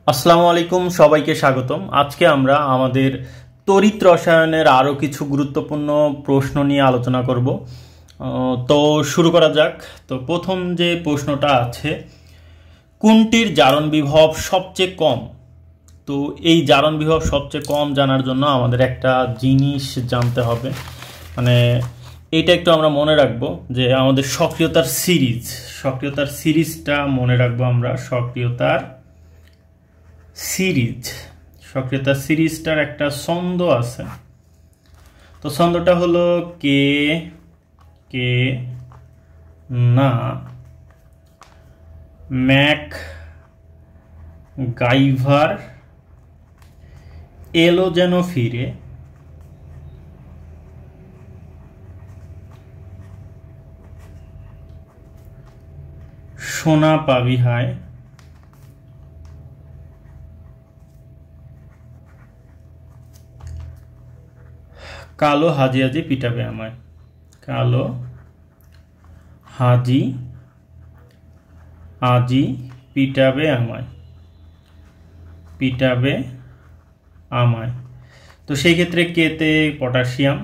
আসসালামু আলাইকুম, সবাইকে স্বাগতম। আজকে আমরা আমাদের তড়িৎ রসায়নের আরও কিছু গুরুত্বপূর্ণ প্রশ্ন নিয়ে আলোচনা করব। তো শুরু করা যাক। তো প্রথম যে প্রশ্নটা আছে, কোনটির জারণ বিভব সবচেয়ে কম? তো এই জারণ বিভব সবচেয়ে কম জানার জন্য আমাদের একটা জিনিস জানতে হবে, মানে এইটা একটু আমরা মনে রাখবো যে আমাদের সক্রিয়তার সিরিজটা মনে রাখবো আমরা। সক্রিয়তার সিরিজটার একটা ছন্দ আছে। তো ছন্দটা হলো কে কে না ম্যাক গাইভার এলো যেন ফিরে, সোনা পাবি হায়, কালো হাজি হাজি পিটাবে আমায়। কালো হাজি আজি পিটাবে আমায়। তো সেই ক্ষেত্রে কেতে পটাশিয়াম,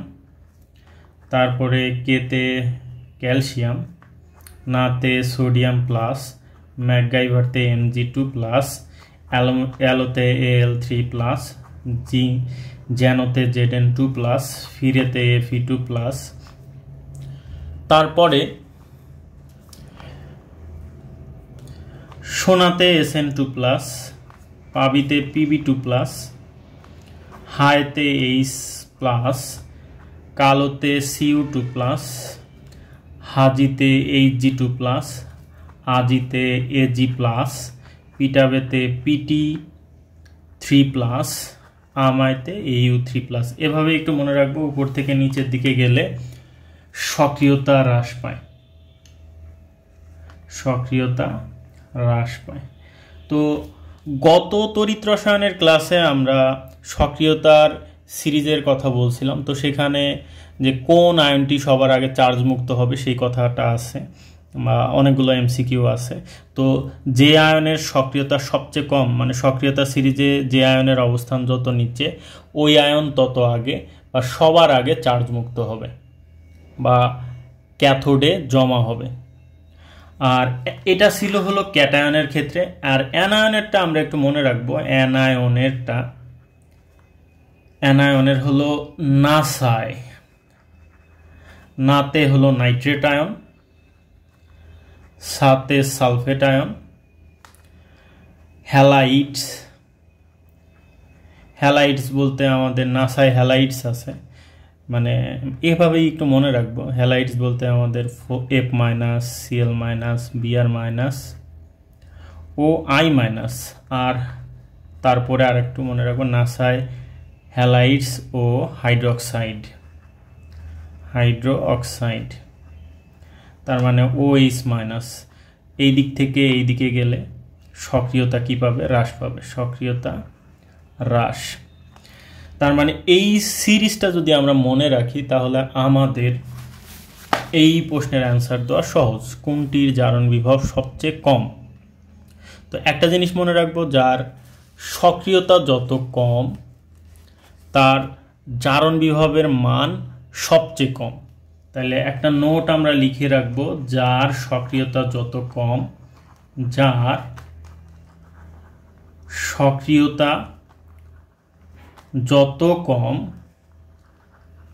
তারপরে কেতে ক্যালসিয়াম, নাতে সোডিয়াম প্লাস, ম্যাকগাইভারতে Mg2 প্লাস, অ্যালোতে Al3 প্লাস, জ্যানোতে Zn2 প্লাস, ফিরেতে Fe2 প্লাস, তারপরে সোনাতে Sn2 প্লাস, পাবিতে Pb2 প্লাস, হায়তে H প্লাস, কালোতে Cu2 প্লাস, হাজিতে Hg2 প্লাস, আজিতে Ag প্লাস, পিটাবেতে Pt3 প্লাস, আমায়তে Au3 প্লাস। এভাবে একটু মনে রাখবো। উপর থেকে নিচের দিকে গেলে সক্রিয়তা হ্রাস পায়। তো গত তড়িৎ রসায়নের ক্লাসে আমরা সক্রিয়তার সিরিজের কথা বলছিলাম। তো সেখানে যে কোন আয়নটি সবার আগে চার্জ মুক্ত হবে সেই কথাটা আছে, বা অনেকগুলো এমসিকিউ আছে। তো যে আয়নের সক্রিয়তা সবচেয়ে কম, মানে সক্রিয়তা সিরিজে যে আয়নের অবস্থান যত নিচে, ওই আয়ন তত আগে বা সবার আগে চার্জ মুক্ত হবে বা ক্যাথোডে জমা হবে। আর এটা ছিল হলো ক্যাটায়নের ক্ষেত্রে। আর অ্যানায়নেরটা আমরা একটু মনে রাখবো। অ্যানায়নের হলো নাসায়, নাতে হলো নাইট্রেট আয়ন, সাথে সালফেট আয়ন, হ্যালাইটস বলতে আমাদের নাসায় হ্যালাইটস আছে, মানে এভাবেই একটু মনে রাখবো। হ্যালাইটস বলতে আমাদের F minus, Cl minus, Br minus ও I মাইনাস। আর তারপরে আর একটু মনে রাখবো, নাসায় হ্যালাইটস ও হাইড্রোঅক্সাইড, তার মানে OH মাইনাস। এই দিক থেকে এই দিকে গেলে সক্রিয়তা কি পাবে? হ্রাস পাবে, সক্রিয়তা হ্রাস। তার মানে এই সিরিজটা যদি আমরা মনে রাখি তাহলে আমাদের এই প্রশ্নের অ্যান্সার দেওয়া সহজ। কোনটির জারণ বিভব সবচেয়ে কম? তো একটা জিনিস মনে রাখবো, যার সক্রিয়তা যত কম তার জারণ বিভবের মান সবচেয়ে কম। তাহলে একটা নোট আমরা লিখে রাখবো, যার সক্রিয়তা যত কম,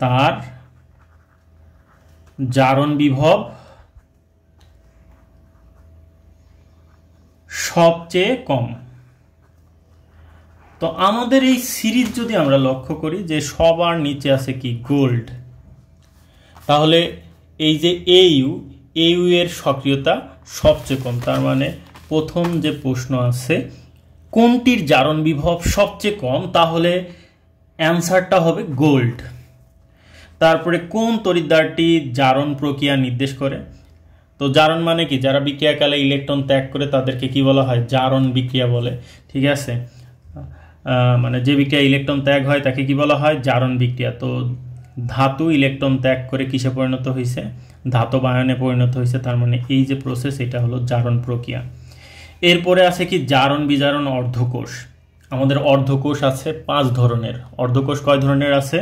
তার জারণ বিভব সবচেয়ে কম। তো আমাদের এই সিরিজ যদি আমরা লক্ষ্য করি যে সবার নিচে আছে কি? গোল্ড। তাহলে এই যে Au এর সক্রিয়তা সবচেয়ে কম। তার মানে প্রথম যে প্রশ্ন আছে কোনটির জারণ বিভব সবচেয়ে কম, তাহলে অ্যান্সারটা হবে গোল্ড। তারপরে কোন তড়িৎদ্বারটি জারণ প্রক্রিয়া নির্দেশ করে? তো জারণ মানে কি? যারা বিক্রিয়াকালে ইলেকট্রন ত্যাগ করে তাদেরকে কি বলা হয়? জারণ বিক্রিয়া বলে। ঠিক আছে, মানে যে বিক্রিয়া ইলেকট্রন ত্যাগ হয় তাকে কি বলা হয়? জারণ বিক্রিয়া। তো ধাতু ইলেকট্রন ত্যাগ করে কিসে পরিণত হয়েছে? ধাতব আয়নে পরিণত হয়েছে। তার মানে এই যে প্রসেস, এটা হলো জারণ প্রক্রিয়া। এরপরে আছে কি জারণ বিজারণ অর্ধকোষ। আমাদের অর্ধকোষ আছে 5 ধরনের। অর্ধকোষ কয় ধরনের আছে?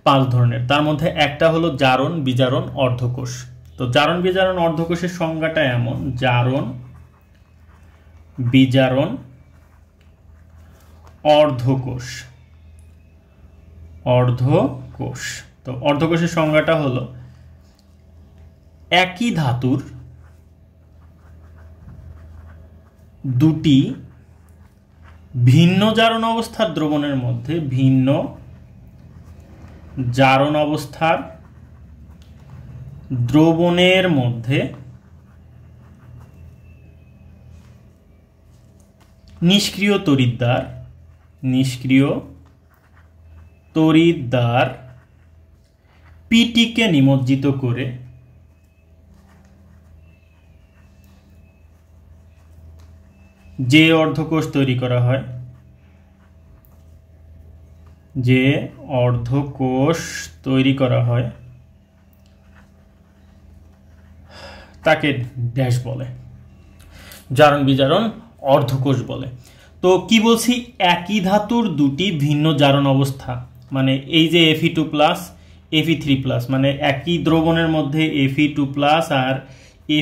5 ধরনের। তার মধ্যে একটা হলো জারণ বিজারণ অর্ধকোষ। তো জারণ বিজারণ অর্ধকোষের সংজ্ঞাটা এমন: জারণ বিজারণ অর্ধকোষ। অর্ধকোষ, তো অর্ধকোষের সংজ্ঞাটা হলো একই ধাতুর দুটি ভিন্ন জারণ অবস্থার দ্রবণের মধ্যে ভিন্ন জারণ অবস্থার দ্রবণের মধ্যে নিষ্ক্রিয় তড়িৎদ্বার পিটিকে নিমজ্জিত করে যে অর্ধকোষ তৈরি করা হয়, তাকে ড্যাশ বলে, জারণ বিজারণ অর্ধকোষ বলে। তো কি বলছি? একই ধাতুর দুটি ভিন্ন জারণ অবস্থা, মানে এই যে Fe2+, Fe3+, মানে একই দ্রবণের মধ্যে Fe2+ আর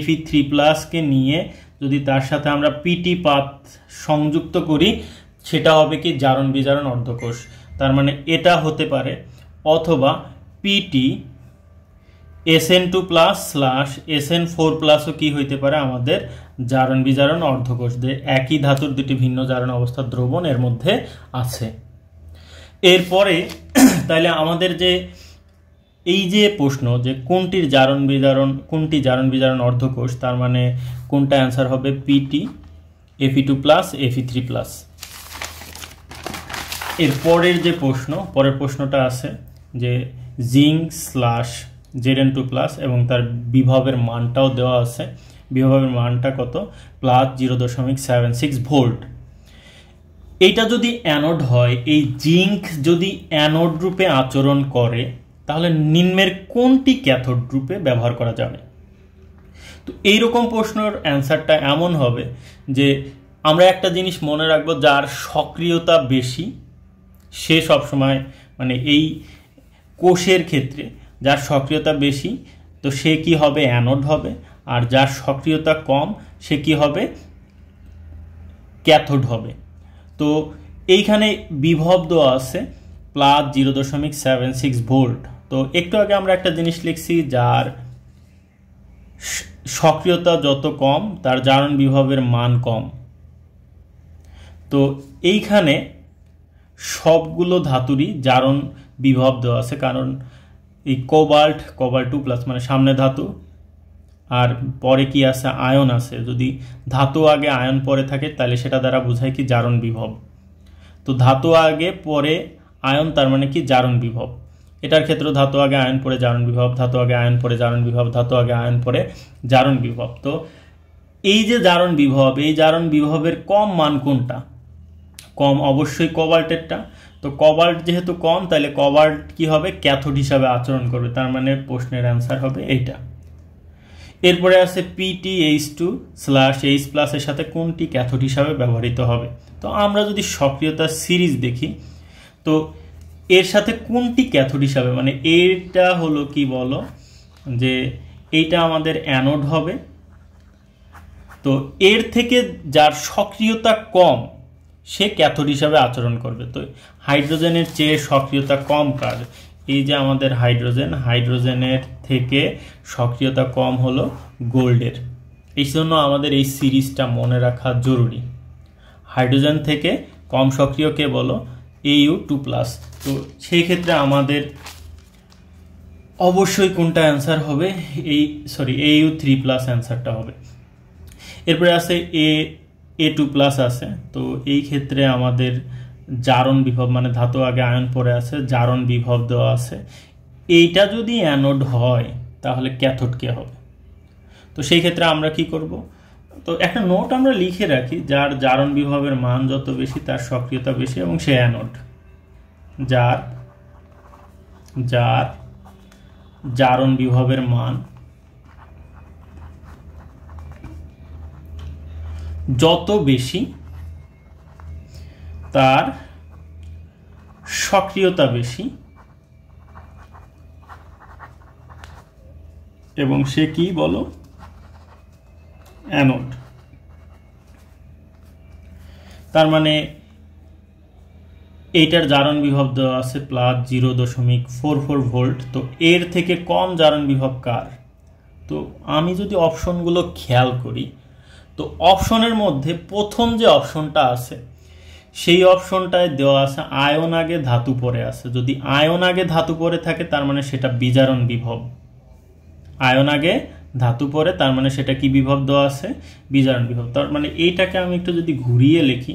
Fe3+ কে নিয়ে যদি তার সাথে আমরা পিটি পাত সংযুক্ত করি, সেটা হবে কি জারণ বিজারণ অর্ধকোষ। তার মানে এটা হতে পারে অথবা পিটি SN2+/SN4+ কি হইতে পারে আমাদের জারণ বিজারণ অর্ধকোষ। একই ধাতুর দুটি ভিন্ন জারণ অবস্থার দ্রবণ এর মধ্যে আছে। এরপরে তাহলে আমাদের যে এই যে প্রশ্ন যে কোনটি জারণ বিজারণ অর্ধকোষ, তার মানে কোনটা অ্যান্সার হবে? PT, Fe2+, Fe3+। এরপরের যে পরের প্রশ্নটা আছে যে জিঙ্ক/Zn2+ এবং তার বিভবের মানটাও দেওয়া আছে। বিভবের মানটা কত? +0.76 ভোল্ট। এইটা যদি অ্যানোড হয়, এই জিঙ্ক যদি অ্যানোড রূপে আচরণ করে, তাহলে নিম্নের কোনটি ক্যাথোড রূপে ব্যবহার করা যাবে? তো এইরকম প্রশ্নের অ্যান্সারটা এমন হবে যে আমরা একটা জিনিস মনে রাখবো, যার সক্রিয়তা বেশি সে সবসময়, মানে এই কোষের ক্ষেত্রে যার সক্রিয়তা বেশি তো সে কি হবে? অ্যানোড হবে। আর যার সক্রিয়তা কম সে কি হবে? ক্যাথোড হবে। তো এইখানে বিভব দেওয়া আছে +0.76 ভোল্ট। তো একটু আগে আমরা একটা জিনিস লিখছি, যার সক্রিয়তা যত কম তার জারণ বিভবের মান কম। তো এইখানে সবগুলো ধাতুরই জারণ বিভব দেওয়া আছে, কারণ এই কোবাল্ট2+, মানে সামনে ধাতু আর পরে কি আছে? আয়ন আছে। যদি ধাতু আগে আয়ন পরে থাকে তাহলে সেটা দ্বারা বোঝায় কি? জারণ বিভব। তো ধাতু আগে পরে আয়ন, তার মানে কি? জারণ বিভব। এটার ক্ষেত্রে ধাতু আগে আয়ন পরে জারণ বিভব, ধাতু আগে আয়ন পরে জারণ বিভব, ধাতু আগে আয়ন পরে জারণ বিভব। তো এই যে জারণ বিভব, এই জারণ বিভবের কম মান কোনটা? কম অবশ্যই কোবাল্টেরটা। তো কোবাল্ট যেহেতু কম, তাহলে কোবাল্ট কি হবে? ক্যাথোড হিসাবে আচরণ করবে। তার মানে প্রশ্নের অ্যান্সার হবে এইটা। এরপরে আছে PtH2/H+ এর সাথে কোনটি ক্যাথোড হিসাবে ব্যবহৃত হবে? তো আমরা যদি সক্রিয়তার সিরিজ দেখি, তো এর সাথে কোনটি ক্যাথোড হিসাবে, মানে এটা হলো কি বলো যে এইটা আমাদের অ্যানোড হবে। তো এর থেকে যার সক্রিয়তা কম সে ক্যাথোড হিসাবে আচরণ করবে। তো হাইড্রোজেনের চেয়ে সক্রিয়তা কম কার? এই যে আমাদের হাইড্রোজেনের থেকে সক্রিয়তা কম হলো গোল্ডের। এই জন্য আমাদের এই সিরিজটা মনে রাখা জরুরি। হাইড্রোজেন থেকে কম সক্রিয় কে বলো? Au2+। তো সেই ক্ষেত্রে আমাদের অবশ্যই কোনটা অ্যান্সার হবে? Au3+ অ্যান্সারটা হবে। এরপরে আছে A2+ আছে। তো এই ক্ষেত্রে আমাদের জারণ বিভব, মানে ধাতু আগে আয়ন পরে আছে, জারণ বিভব দেওয়া আছে। এইটা যদি অ্যানোড হয় তাহলে ক্যাথোড কে হবে? তো সেই ক্ষেত্রে আমরা কি করব? তো একটা নোট আমরা লিখে রাখি, যার জারণ বিভবের মান যত বেশি তার সক্রিয়তা বেশি এবং সে অ্যানোড। যার জারণ বিভবের মান যত বেশি তার সক্রিয়তা বেশি এবং সে কি বলো অ্যানোড। তার মানে এইটার জারণ বিভব দেওয়া আছে প্লাস 0.44 ভোল্ট। তো এর থেকে কম জারণ বিভব কার? তো আমি যদি অপশনগুলো খেয়াল করি, তো অপশনের মধ্যে প্রথম যে অপশনটা আছে সেই অপশনটায় দেওয়া আছে আয়ন আগে ধাতু পরে আছে। যদি আয়ন আগে ধাতু পরে থাকে তার মানে সেটা বিজারণ বিভব। আয়ন আগে ধাতু পরে তার মানে সেটা কি বিভব দেওয়া আছে? বিজারণ বিভব। তার মানে এইটাকে আমি একটু যদি ঘুরিয়ে লিখি,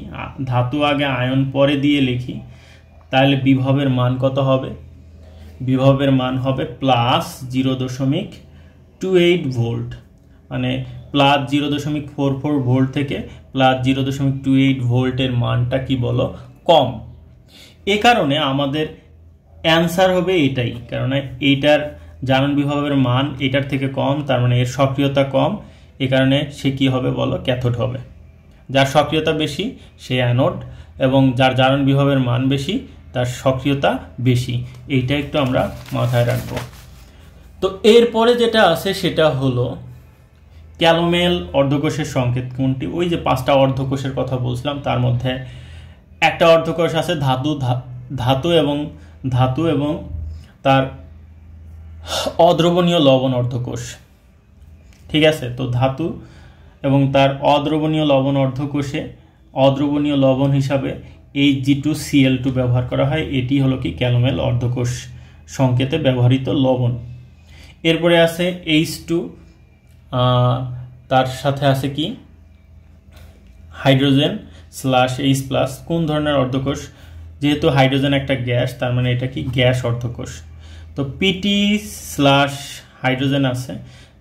ধাতু আগে আয়ন পরে দিয়ে লিখি, তাহলে বিভবের মান কত হবে? বিভবের মান হবে প্লাস 0.28 ভোল্ট। মানে প্লাস 0.44 ভোল্ট থেকে প্লাস 0.28 ভোল্টের মানটা কি বলো কম। এ কারণে আমাদের অ্যান্সার হবে এটাই, কারণ এইটার জারণ বিভবের মান এটার থেকে কম, তার মানে এর সক্রিয়তা কম। এ কারণে সে কি হবে বলো? ক্যাথোড হবে। যার সক্রিয়তা বেশি সে অ্যানোড, এবং যার জারণ বিভবের মান বেশি তার সক্রিয়তা বেশি। এইটা একটু আমরা মাথায় রাখবো। তো এরপরে যেটা আছে সেটা হলো ক্যালোমেল অর্ধকোষের সংকেত কোনটি? ওই যে 5টা অর্ধকোষের কথা বলছিলাম, তার মধ্যে একটা অর্ধকোষ আছে ধাতু এবং তার অদ্রবণীয় লবণ অর্ধকোষ। ঠিক আছে, তো ধাতু এবং তার অদ্রবণীয় লবণ অর্ধকোষে অদ্রবণীয় লবণ হিসাবে Hg2Cl2 ব্যবহার করা হয়। এটি হলো কি ক্যালোমেল অর্ধকোষ সংকেতে ব্যবহৃত লবণ। এরপরে আছে H2, তার সাথে আছে কি হাইড্রোজেন /H+। কোন ধরনের অর্ধকোষ? যেহেতু হাইড্রোজেন একটা গ্যাস, তার মানে এটা কি গ্যাস অর্ধকোষ। তো Pt/হাইড্রোজেন আছে,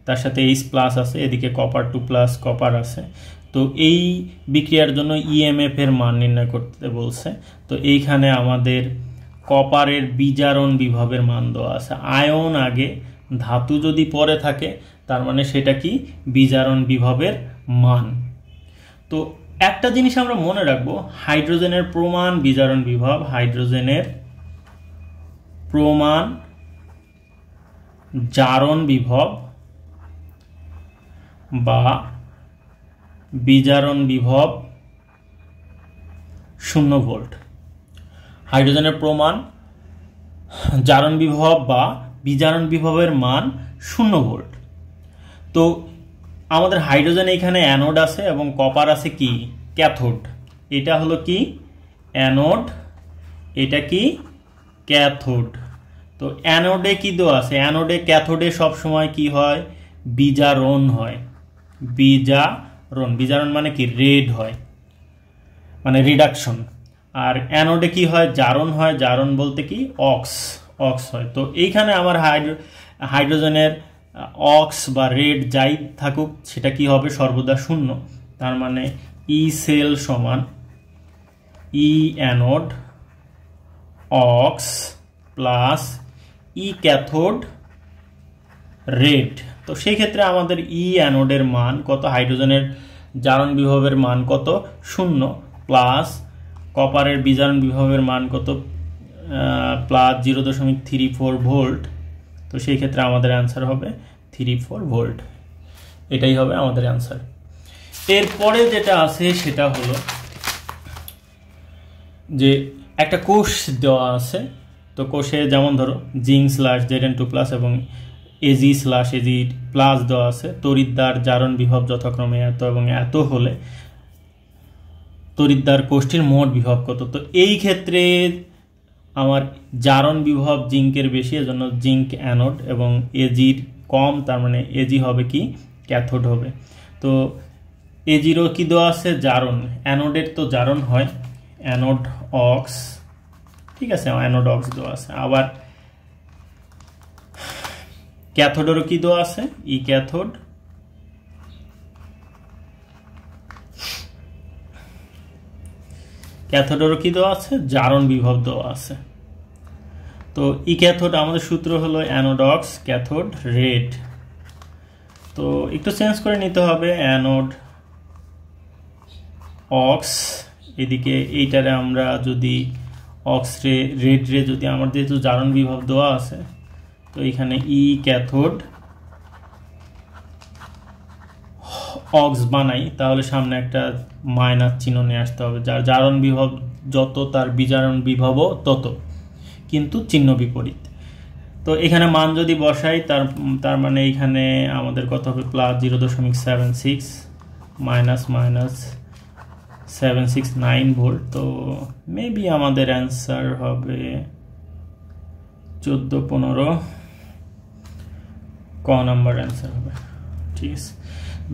তার সাথে H+ আছে, এদিকে কপার 2+ কপার আছে। তো এই বিক্রিয়ার জন্য ইএমএফ এর মান নির্ণয় করতে বলছে। তো এইখানে আমাদের কপারের বিজারণ বিভবের মান দেওয়া আছে। আয়ন আগে ধাতু যদি পরে থাকে তার মানে সেটা কি বিজারণ বিভবের মান। তো একটা জিনিস আমরা মনে রাখবো, হাইড্রোজেনের প্রমাণ বিজারণ বিভব, হাইড্রোজেনের প্রমাণ জারণ বিভব বা বিজারণ বিভব 0 ভোল্ট। হাইড্রোজেনের প্রমাণ জারণ বিভব বা বিজারণ বিভবের মান 0 ভোল্ট। তো আমাদের হাইড্রোজেন এখানে অ্যানোড আছে এবং কপার আছে কি ক্যাথোড। এটা হলো কি অ্যানোড, এটা কি ক্যাথোড। তো অ্যানোডে কি দেওয়া আছে? অ্যানোডে ক্যাথোডে সব সময় কি হয়? বিজারণ হয়। বিজারণ মানে কি রেড হয়, মানে রিডাকশন। আর অ্যানোডে কি হয়? জারণ হয়। জারণ বলতে কি অক্স হয়। তো এইখানে আমার হাইড্রোজেনের অক্স বা রেড যাই থাকুক সেটা কি হবে? সর্বদা 0। তার মানে ই সেল সমান ই anode ox plus E cathode red. তো সেই ক্ষেত্রে আমাদের ই অ্যানোডের মান কত? হাইড্রোজেনের জারণ বিভবের মান কত? 0 প্লাস কপারের বিজারণ বিভবের মান কত? Plus 0.34 volt. তো সেই ক্ষেত্রে আমাদের অ্যান্সার হবে 34 ভোল্ট। এটাই হবে আমাদের অ্যান্সার। এরপরে যেটা আছে সেটা হলো যে একটা কোষ দেওয়া আছে। তো কোষে যেমন ধরো জিঙ্ক/Zn2+ এবং Ag/Ag+ দেওয়া আছে। তড়িৎদ্বার জারণ বিভব যথাক্রমে এত এবং এত হলে তড়িৎদ্বার কোষটির মোট বিভব কত? তো এই ক্ষেত্রে আমার জারণ বিভব জিঙ্কের বেশি, এজন্য জিঙ্ক অ্যানোড, এবং এজির কম, তার মানে এজি হবে কি ক্যাথোড হবে। তো এজিরও কি দেওয়া আছে? জারণ। অ্যানোডের তো জারণ হয় অ্যানোড অক্স, ঠিক আছে, অ্যানোড অক্স দেওয়া আছে। আবার ক্যাথোডেরও কি দেওয়া আছে? ই ক্যাথোড। ক্যাথোডেরও কি দেওয়া আছে? জারণ বিভব দেওয়া আছে। তো ই ক্যাথোড আমাদের সূত্র হলো অ্যানোড অক্স ক্যাথোড রেড। তো একটু চেঞ্জ করে নিতে হবে, অ্যানোড অক্স, এদিকে এইটারে আমরা যদি অক্স রে রেড রে যদি আমার যেহেতু জারণ বিভব দেওয়া আছে, তো এখানে ই ক্যাথোড অক্স বানাই, তাহলে সামনে একটা মাইনাস চিহ্ন নিয়ে আসতে হবে। যার জারণ বিভব যত তার বিজারণ বিভবও তত, কিন্তু চিহ্ন বিপরীত। তো এখানে মান যদি বসাই তার মানে এখানে আমাদের কত হবে, প্লাস 0.76 মাইনাস 769 ভোল্ট। তো মেবি আমাদের অ্যান্সার হবে 14-15 ক নাম্বার অ্যান্সার হবে। ঠিক আছে।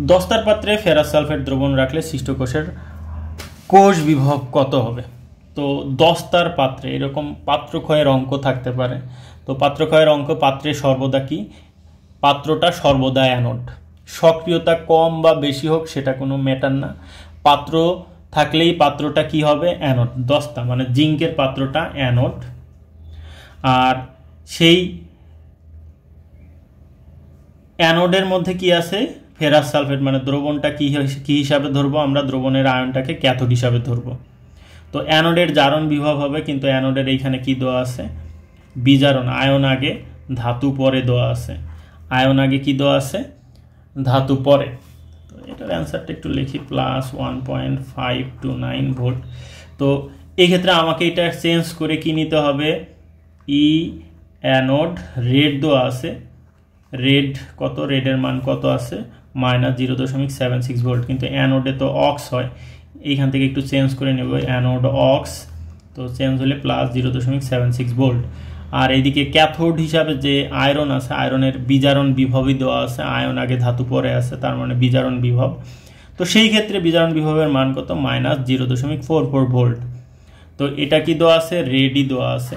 দস্তার পাত্রে ফেরাস সালফেট দ্রবণ রাখলে সৃষ্ট কোষের কোষ বিভব কত হবে? তো দস্তার পাত্রে এরকম পাত্রক্ষয়ের অঙ্ক থাকতে পারে। তো পাত্রক্ষয়ের অঙ্ক, পাত্রে সর্বদা কি, পাত্রটা সর্বদা অ্যানোড, সক্রিয়তা কম বা বেশি হোক সেটা কোনো ম্যাটার না, পাত্র থাকলেই পাত্রটা কি হবে, অ্যানোড। দস্তা মানে জিঙ্কের পাত্রটা অ্যানোড। আর সেই অ্যানোডের মধ্যে কি আছে, ফেরাস সালফেট, মানে দ্রবণটা কি হিসাবে ধরবো আমরা, দ্রবণের আয়নটাকে ক্যাথোড হিসাবে ধরবো। তো অ্যানোডের জারণ বিভব হবে, কিন্তু অ্যানোডের এইখানে কি দেওয়া আছে, বিজারণ, আয়ন আগে ধাতু পরে দেওয়া আছে, আয়ন আগে কি দেওয়া আছে, ধাতু পরে। তো এটার অ্যান্সারটা একটু লিখি, প্লাস 1.529 ভোল্ট। তো এই ক্ষেত্রে আমাকে এটা চেঞ্জ করে কি নিতে হবে, ই অ্যানোড রেড দেওয়া আছে, রেড কত, রেডের মান কত আছে, মাইনাস 0.76 ভোল্ট, কিন্তু অ্যানোডে তো অক্স হয়, এইখান থেকে একটু চেঞ্জ করে নেব, অ্যানোড অক্স, তো চেঞ্জ হলে প্লাস 0.76 ভোল্ট। আর এইদিকে ক্যাথোড হিসাবে যে আয়রন আছে, আয়রনের বিজারণ বিভবই দেওয়া আছে, আয়ন আগে ধাতু পরে আছে, তার মানে বিজারণ বিভব। তো সেই ক্ষেত্রে বিজারণ বিভবের মান কত, মাইনাস 0.44 ভোল্ট। তো এটা কি দেওয়া আছে, রেডই দেওয়া আছে।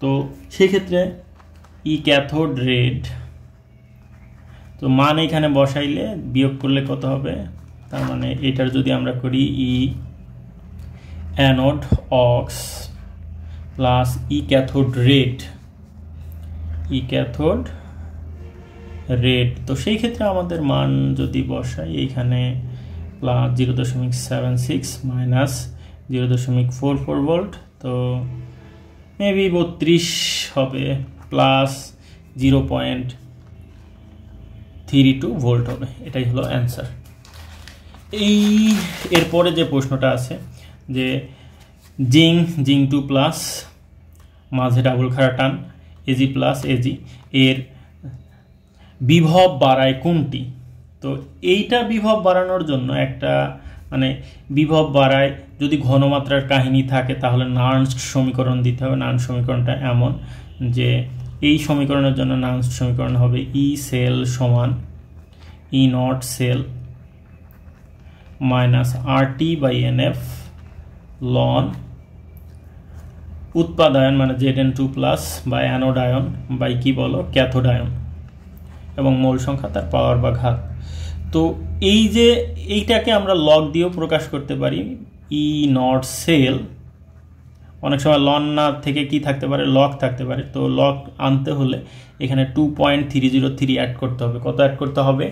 তো সেই ক্ষেত্রে ই ক্যাথোড রেড, তো মান এখানে বসাইলে বিয়োগ করলে কত হবে, তার মানে এটার যদি আমরা করি ই anode ox plus E cathode red, ই ক্যাথোড রেড, তো সেই ক্ষেত্রে আমাদের মান যদি বসাই এইখানে প্লাস 0.76 মাইনাস 0.44 ভোল্ট, তো মেবি 32 হবে, প্লাস 0.32 ভোল্ট হবে। এটাই হলো অ্যান্সার। এরপরে যে প্রশ্নটা আছে যে জিঙ্ক 2 প্লাস মাঝে ডাবল খাড়া টান এজি প্লাস এজি এর বিভব বাড়ায় কোনটি? তো এইটা বিভব বাড়ানোর জন্য একটা মানে বিভব বাড়ায় যদি ঘনমাত্রার কাহিনী থাকে তাহলে নার্নস্ট সমীকরণ দিতে হবে। নার্নস্ট সমীকরণটা এমন যে এই সমীকরণের জন্য নার্নস্ট সমীকরণ হবে ই সেল সমান E nought cell minus RT/NF লন উৎপাদায়ন মানে Zn2 প্লাস বা অ্যানোড আয়ন বাই কি বলো ক্যাথোড আয়ন এবং মোল সংখ্যা তার পাওয়ার বা ঘাত। তো এই যে এইটাকে আমরা লগ দিয়েও প্রকাশ করতে পারি, ই নট সেল, অনেক সময় লন না থেকে কি থাকতে পারে, লগ থাকতে পারে। তো লগ আনতে হলে এখানে 2.303 অ্যাড করতে হবে। কত অ্যাড করতে হবে?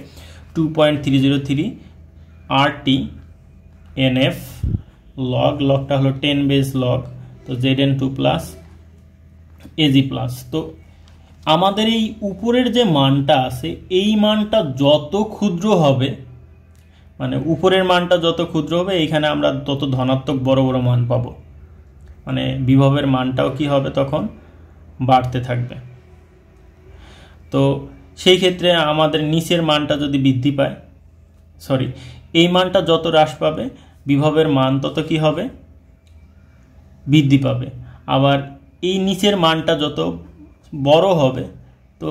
2.303 RT/NF লগ, লগটা হলো 10 বেস লগ, তো Zn2 প্লাস এজি প্লাস। তো আমাদের এই উপরের যে মানটা আছে এই মানটা যত ক্ষুদ্র হবে, মানে উপরের মানটা যত ক্ষুদ্র হবে এইখানে আমরা তত ধনাত্মক বড় বড় মান পাবো, মানে বিভবের মানটাও কি হবে তখন বাড়তে থাকবে। তো সেই ক্ষেত্রে আমাদের নিচের মানটা যদি বৃদ্ধি পায়, সরি এই মানটা যত হ্রাস পাবে বিভবের মান তত কি হবে বৃদ্ধি পাবে। আবার এই নিচের মানটা যত বড় হবে তো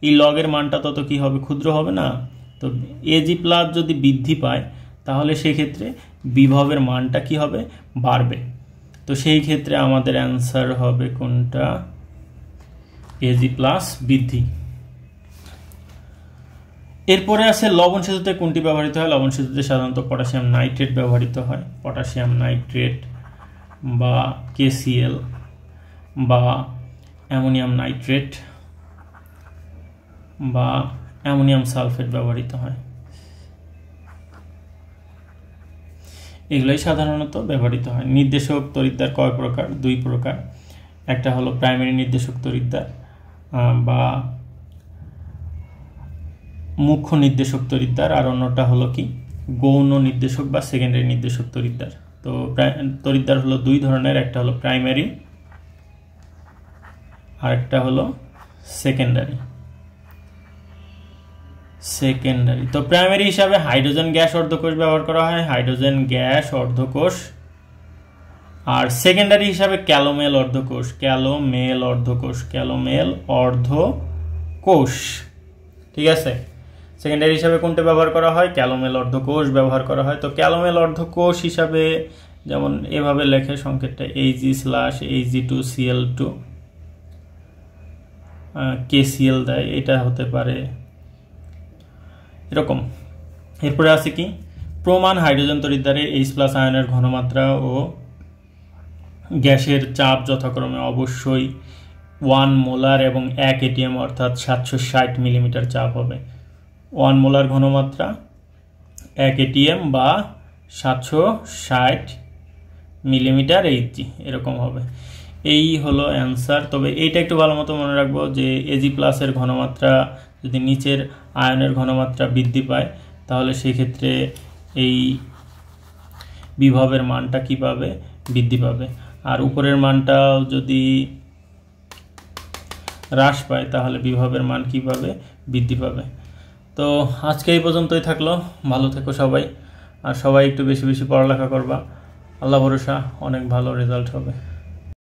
এই লগের মানটা তত কি হবে ক্ষুদ্র হবে না। তো এজি প্লাস যদি বৃদ্ধি পায় তাহলে সেই ক্ষেত্রে বিভবের মানটা কি হবে বাড়বে। তো সেই ক্ষেত্রে আমাদের অ্যান্সার হবে কোনটা, এজি প্লাস বৃদ্ধি। এরপরে আছে লবণ সেতুতে কোনটি ব্যবহৃত হয়? লবণ সেতুতে সাধারণত পটাশিয়াম নাইট্রেট ব্যবহৃত হয়। পটাশিয়াম নাইট্রেট বা KCl বা অ্যামোনিয়াম নাইট্রেট বা অ্যামোনিয়াম সালফেট ব্যবহৃত হয়। এগুলোই সাধারণত ব্যবহৃত হয়। নির্দেশক তড়িৎদ্বার কয় প্রকার? 2 প্রকার। একটা হলো প্রাইমারি নির্দেশক তড়িৎদ্বার বা মুখ্য নির্দেশক তড়িৎদ্বার, আর অন্যটা হলো কি গৌণ নির্দেশক বা সেকেন্ডারি নির্দেশক তড়িৎদ্বার। তো তড়িৎদ্বার হলো 2 ধরনের, একটা হলো প্রাইমারি আর একটা হলো সেকেন্ডারি। তো প্রাইমারি হিসাবে হাইড্রোজেন গ্যাস অর্ধকোষ ব্যবহার করা হয়, হাইড্রোজেন গ্যাস অর্ধকোষ। আর সেকেন্ডারি হিসাবে ক্যালোমেল অর্ধকোষ। ঠিক আছে, সেকেন্ডারি হিসাবে কোনটা ব্যবহার করা হয়? ক্যালোমেল অর্ধকোষ ব্যবহার করা হয়। তো ক্যালোমেল অর্ধকোষ হিসাবে যেমন এভাবে লেখে সংকেতটা Ag/Ag2Cl2 KCl দেয়, এটা হতে পারে এরকম। এরপরে আছে কি প্রমাণ হাইড্রোজেন তড়িৎদ্বারে H+ আয়নের ঘনমাত্রা ও গ্যাসের চাপ যথাক্রমে অবশ্যই 1 মোলার এবং 1 এটিএম অর্থাৎ 760 মিলিমিটার চাপ হবে। 1 মোলার ঘনমাত্রা 1 এটিএম বা 760 মিলিমিটার Hg এরকম হবে। এই হলো অ্যান্সার। তবে এইটা একটু ভালো মতো মনে রাখবো যে Ag+ এর ঘনমাত্রা যদি নিচের আয়নের ঘনমাত্রা বৃদ্ধি পায় তাহলে সেই ক্ষেত্রে এই বিভবের মানটা কিভাবে বৃদ্ধি পাবে, আর উপরের মানটা যদি হ্রাস পায় তাহলে বিভবের মান কিভাবে বৃদ্ধি পাবে। তো আজকে এই পর্যন্তই থাকলো। ভালো থেকো সবাই, আর সবাই একটু বেশি বেশি পড়ালেখা করবা। আল্লাহ ভরসা অনেক ভালো রেজাল্ট হবে।